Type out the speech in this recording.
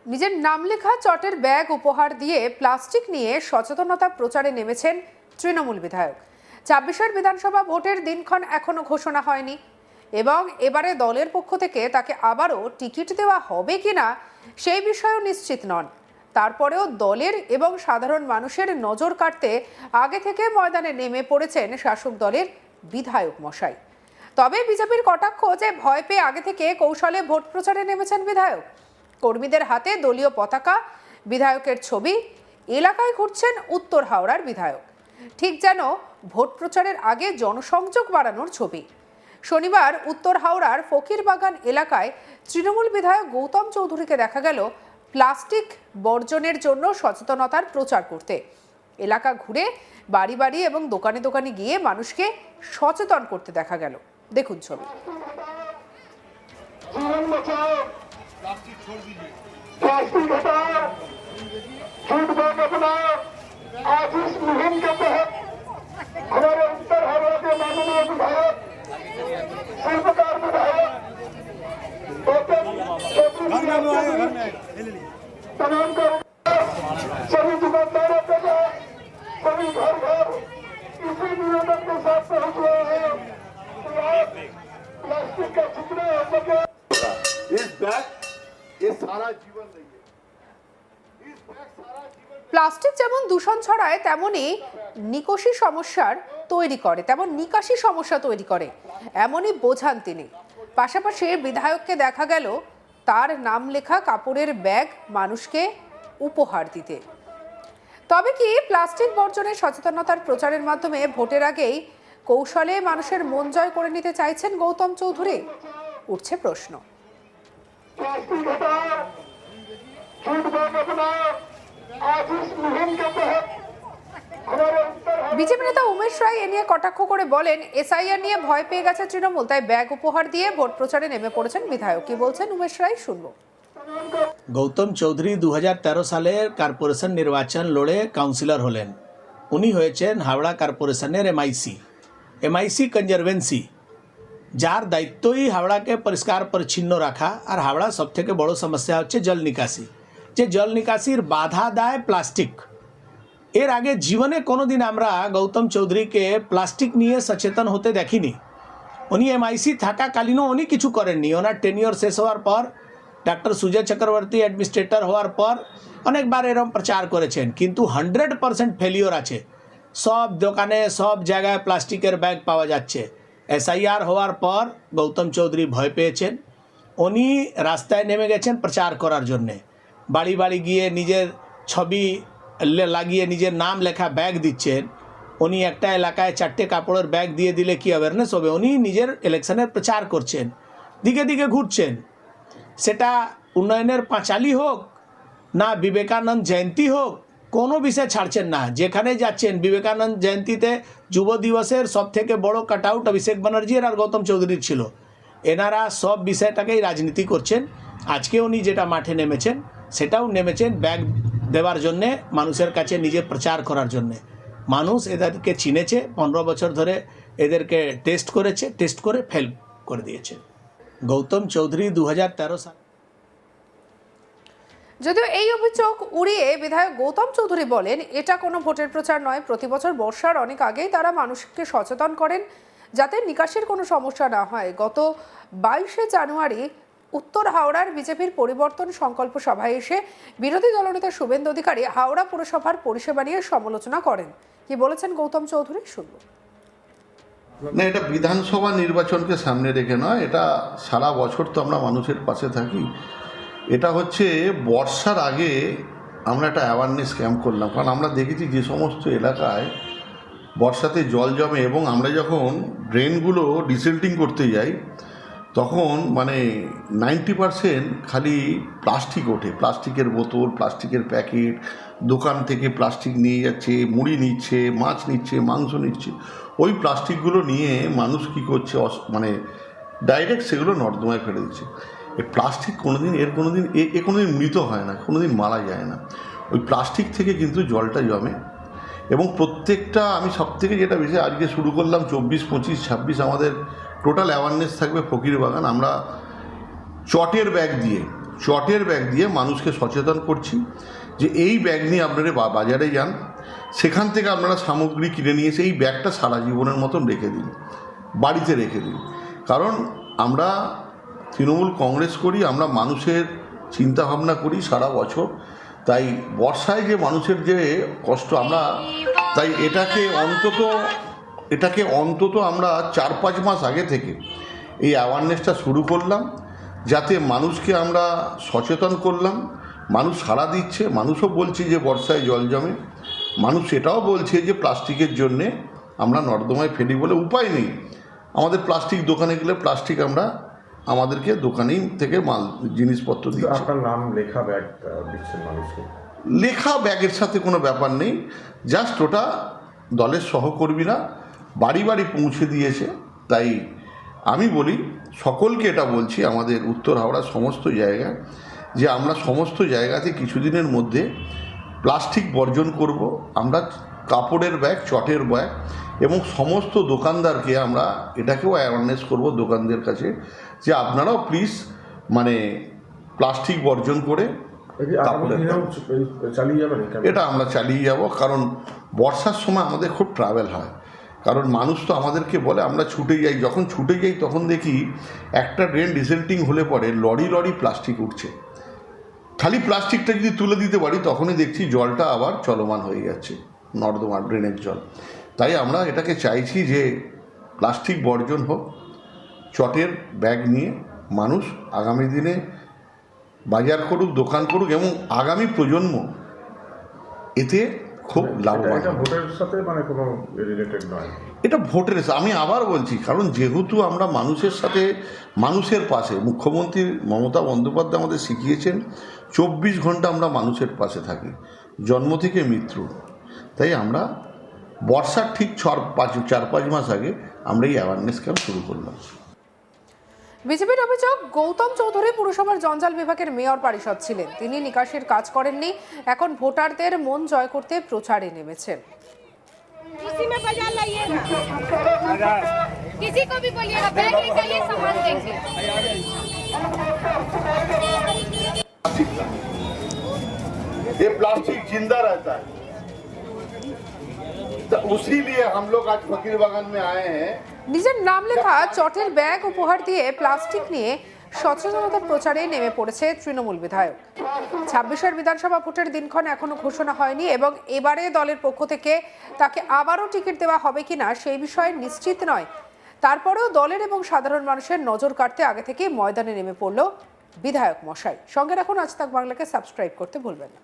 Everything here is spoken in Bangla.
নিজের নাম লেখা চটের ব্যাগ উপহার দিয়ে প্লাস্টিক নিয়ে সচেতনতা প্রচারে নেমেছেন তৃণমূল বিধায়ক। ২৬ বিধানসভা ভোটের দিনক্ষণ এখনো ঘোষণা হয়নি এবং এবারে দলের পক্ষ থেকে তাকে আবারও টিকিট দেওয়া হবে কিনা সেই বিষয়েও নিশ্চিত নন। তারপরেও দলের এবং সাধারণ মানুষের নজর কাটতে আগে থেকে ময়দানে নেমে পড়েছেন শাসক দলের বিধায়ক মশাই। তবে বিজেপির কটাক্ষ যে ভয় পেয়ে আগে থেকে কৌশলে ভোট প্রচারে নেমেছেন বিধায়ক। কর্মীদের হাতে দলীয় পতাকা, বিধায়কের ছবি, এলাকায় ঘুরছেন উত্তর হাওড়ার বিধায়ক, ঠিক যেন ভোট প্রচারের আগে জনসংযোগ বাড়ানোর ছবি। শনিবার উত্তর হাওড়ার ফকিরবাগান এলাকায় তৃণমূল বিধায়ক গৌতম চৌধুরীকে দেখা গেল প্লাস্টিক বর্জনের জন্য সচেতনতার প্রচার করতে। এলাকা ঘুরে বাড়ি বাড়ি এবং দোকানে দোকানে গিয়ে মানুষকে সচেতন করতে দেখা গেল। দেখুন ছবি। प्लास्टिक छोड़ दीजिए, प्लास्टिक हटाओ, फूड बैग अपनाओ। आज इस मुहिम के तहत हमारे उत्तर हावड़ा के माननीय विधायक शिल्पकार विधायक तमाम का सभी दुकानदारों के साथ सभी घर घर इसी निवेदन के साथ पहुंच रहे हैं कि आप प्लास्टिक का जितना हो सके इस बैग ये सारा जीवन नहीं है। इस बैग सारा जीवन প্লাস্টিক যেমন দূষণ ছড়ায় তেমনই নিকাশি সমস্যা তৈরি করে এমনই বোঝান তিনি। পাশাপাশি বিধায়ককে দেখা গেল তার নাম লেখা কাপড়ের ব্যাগ মানুষকে উপহার দিতে। তবে কি প্লাস্টিক বর্জনের সচেতনতার প্রচারের মাধ্যমে ভোটের আগেই কৌশলে মানুষের মন জয় করে নিতে চাইছেন গৌতম চৌধুরী? উঠছে প্রশ্ন। प्लास्टिक हटाओ, फूड बैग अपनाओ। आज इस मुहिम के तहत हमारे उत्तर বিজেপি নেতা উমেশ রায় এ নিয়ে কটাক্ষ করে বলেন, এসআইআর নিয়ে ভয় পেয়ে গেছে তৃণমূল, তাই ব্যাগ উপহার দিয়ে ভোট প্রচারে নেমে পড়েছেন বিধায়ক। কি বলছেন উমেশ রায়, শুনবো। গৌতম চৌধুরী 2013 সালের কর্পোরেশন নির্বাচন লড়ে কাউন্সিলর হলেন। উনি হয়েছেন হাওড়া কর্পোরেশনের এমআইসি কনজারভেন্সি, যার দায়িত্বই হাওড়াকে পরিষ্কার পরিচ্ছন্ন রাখা। আর হাওড়া সবথেকে বড় সমস্যা হচ্ছে জল নিকাশি, যে জল নিকাশির বাধা দেয় প্লাস্টিক। এর আগে জীবনে কোনোদিন আমরা গৌতম চৌধুরীকে প্লাস্টিক নিয়ে সচেতন হতে দেখিনি। উনি এমআইসি থাকাকালীনও উনি কিছু করেননি। ওনার টেনিওর শেষ হওয়ার পর ডক্টর সুজয় চক্রবর্তী অ্যাডমিনিস্ট্রেটর হওয়ার পর অনেকবার এরকম প্রচার করেছেন, কিন্তু 100% ফেলিওর আছে। সব দোকানে সব জায়গায় প্লাস্টিকের ব্যাগ পাওয়া যাচ্ছে। এসআইআর হওয়ার পর গৌতম চৌধুরী ভয় পেয়েছেন। উনি রাস্তায় নেমে গেছেন প্রচার করার জন্যে। বাড়ি বাড়ি গিয়ে নিজের ছবি লাগিয়ে নিজের নাম লেখা ব্যাগ দিচ্ছেন। উনি একটা এলাকায় 4টে কাপড়ের ব্যাগ দিয়ে দিলে কি অ্যাওয়ারনেস হবে? উনি নিজের ইলেকশনের প্রচার করছেন, দিকে দিকে ঘুরছেন। সেটা উন্নয়নের পাঁচালী হোক না বিবেকানন্দ জয়ন্তী হোক, কোনো বিষয় ছাড়ছেন না। যেখানে যাচ্ছেন বিবেকানন্দ জয়ন্তীতে যুব দিবসের সবথেকে বড় কাট আউট অভিষেক ব্যানার্জির আর গৌতম চৌধুরীর ছিল। এনারা সব বিষয়টাকেই রাজনীতি করছেন। আজকে উনি যেটা মাঠে নেমেছেন সেটাও নেমেছেন ব্যাগ দেওয়ার জন্যে, মানুষের কাছে নিজে প্রচার করার জন্যে। মানুষ এদেরকে চিনেছে, 15 বছর ধরে এদেরকে টেস্ট করেছে, টেস্ট করে ফেল করে দিয়েছে। গৌতম চৌধুরী 2013 সাল। যদিও এই অভিযোগ উড়িয়ে বিধায়ক গৌতম চৌধুরী বলেন, এটা কোনো ভোটের প্রচার নয়। প্রতি বছর বর্ষার অনেক আগেই তারা মানুষকে সচেতন করেন যাতে নিকাশির কোনো সমস্যা না হয়। গত 22শে জানুয়ারি উত্তর হাওড়ার বিজেপির পরিবর্তন সংকল্প সভায় এসে বিরোধী দলনেতা শুভেন্দু অধিকারী হাওড়া পুরসভার পরিষেবা নিয়ে সমালোচনা করেন। কি বলেছেন গৌতম চৌধুরী, শুনবো। না, এটা বিধানসভা নির্বাচনকে সামনে রেখে নয়, এটা সারা বছর তো আমরা মানুষের পাশে থাকি। এটা হচ্ছে বর্ষার আগে আমরা একটা অ্যাওয়ারনেস ক্যাম্প করলাম, কারণ আমরা দেখেছি যে সমস্ত এলাকায় বর্ষাতে জল জমে এবং আমরা যখন ড্রেনগুলো ডিসিল্টিং করতে যাই তখন 90% খালি প্লাস্টিক ওঠে। প্লাস্টিকের বোতল, প্লাস্টিকের প্যাকেট, দোকান থেকে প্লাস্টিক নিয়ে যাচ্ছে, মুড়ি নিচ্ছে, মাছ নিচ্ছে, মাংস নিচ্ছে। ওই প্লাস্টিকগুলো নিয়ে মানুষ কী করছে, ডাইরেক্ট সেগুলো নর্দমায় ফেলে দিচ্ছে। এই প্লাস্টিক কোনোদিন কোনোদিন মৃত হয় না, কোনোদিন মারা যায় না। ওই প্লাস্টিক থেকে কিন্তু জলটা জমে এবং প্রত্যেকটা, আমি সবথেকে যেটা বেশি আজকে শুরু করলাম 24, 25, 26 আমাদের টোটাল অ্যাওয়ারনেস থাকবে ফকিরবাগান। আমরা চটের ব্যাগ দিয়ে চটের ব্যাগ দিয়ে মানুষকে সচেতন করছি যে এই ব্যাগ নিয়ে আপনারা বাজারে যান, সেখান থেকে আপনারা সামগ্রী কিনে নিয়ে এসে এই ব্যাগটা সারা জীবনের মতন রেখে দিন, বাড়িতে রেখে দিন। কারণ আমরা তৃণমূল কংগ্রেস করি, আমরা মানুষের চিন্তাভাবনা করি সারা বছর। তাই বর্ষায় যে মানুষের যে কষ্ট, আমরা তাই এটাকে অন্তত আমরা 4-5 মাস আগে থেকে এই অ্যাওয়ারনেসটা শুরু করলাম, যাতে মানুষকে আমরা সচেতন করলাম। মানুষ সাড়া দিচ্ছে, মানুষও বলছে যে বর্ষায় জল জমে, মানুষ এটাও বলছে যে প্লাস্টিকের জন্যে আমরা নর্দমায় ফেলি বলে উপায় নেই। আমাদের প্লাস্টিক দোকানে গেলে প্লাস্টিক আমরা আমাদেরকে দোকানেই থেকে মাল জিনিসপত্র দিচ্ছি। আপনার নাম লেখা ব্যাগ দিচ্ছেন মানুষকে? লেখা ব্যাগের সাথে কোনো ব্যাপার নেই, জাস্ট ওটা দলের সহকর্মীরা বাড়ি বাড়ি পৌঁছে দিয়েছে। তাই আমি বলি সকলকে, এটা বলছি আমাদের উত্তর হাওড়ার সমস্ত জায়গায়, যে আমরা সমস্ত জায়গাতে কিছুদিনের মধ্যে প্লাস্টিক বর্জন করব। আমরা কাপড়ের ব্যাগ, চটের ব্যাগ এবং সমস্ত দোকানদারকে আমরা এটাকেও অ্যাওয়ারনেস করব দোকানদের কাছে, যে আপনারাও প্লিজ প্লাস্টিক বর্জন করে কাপড়ের ব্যাগ চালিয়ে যাবেন। এটা আমরা চালিয়ে যাব, কারণ বর্ষার সময় আমাদের খুব ট্রাভেল হয়। কারণ মানুষ তো আমাদেরকে বলে আমরা ছুটে যাই, যখন ছুটে যাই তখন দেখি একটা ড্রেন ডিসেন্টিং হলে পরে লরি লরি প্লাস্টিক উঠছে। খালি প্লাস্টিকটা যদি তুলে দিতে পারি তখনই দেখছি জলটা আবার চলমান হয়ে যাচ্ছে, নর্দমা ড্রেনের জল। তাই আমরা এটাকে চাইছি যে প্লাস্টিক বর্জন হোক, চটের ব্যাগ নিয়ে মানুষ আগামী দিনে বাজার করুক, দোকান করুক এবং আগামী প্রজন্ম এতে খুব লাভবান। এটা ভোটের সাথে কোনো রিলেটেড নয়, এটা ভোটের, আমি আবার বলছি, কারণ যেহেতু আমরা মানুষের সাথে, মানুষের পাশে, মুখ্যমন্ত্রী মমতা বন্দ্যোপাধ্যায় আমাদের শিখিয়েছেন 24 ঘন্টা আমরা মানুষের পাশে থাকি, জন্ম থেকে মৃত্যু। তাই আমরা বর্ষার ঠিক 4-5 মাস আগে আমরা এই অ্যাওয়ারনেস ক্যাম্প শুরু করলাম। বিজেপির অভিযোগ, গৌতম চৌধুরী পুরসভার জঞ্জাল বিভাগের মেয়র পারিষদ ছিলেন, তিনি নিকাশের কাজ করেননি, এখন ভোটারদের মন জয় করতে প্রচারে নেমেছেন। उसी में बाजार लाइएगा, किसी को भी बोलिएगा बैग लेके आइए, सामान देंगे। ये प्लास्टिक जिंदा रहता है, तो उसी लिए हम लोग आज फकीर बागान में आए हैं। নিজের নাম লেখা চটের ব্যাগ উপহার দিয়ে প্লাস্টিক নিয়ে সচেতনতা প্রচারে নেমে পড়েছে তৃণমূল বিধায়ক। 26 বিধানসভা ভোটের দিনক্ষণ এখনো ঘোষণা হয়নি এবং এবারে দলের পক্ষ থেকে তাকে আবারও টিকিট দেওয়া হবে কিনা সেই বিষয়ে নিশ্চিত নয়। তারপরেও দলের এবং সাধারণ মানুষের নজর কাটতে আগে থেকে ময়দানে নেমে পড়ল বিধায়ক মশাই। সঙ্গে রাখুন আজ তাক বাংলাকে সাবস্ক্রাইব করতে ভুলবেন না।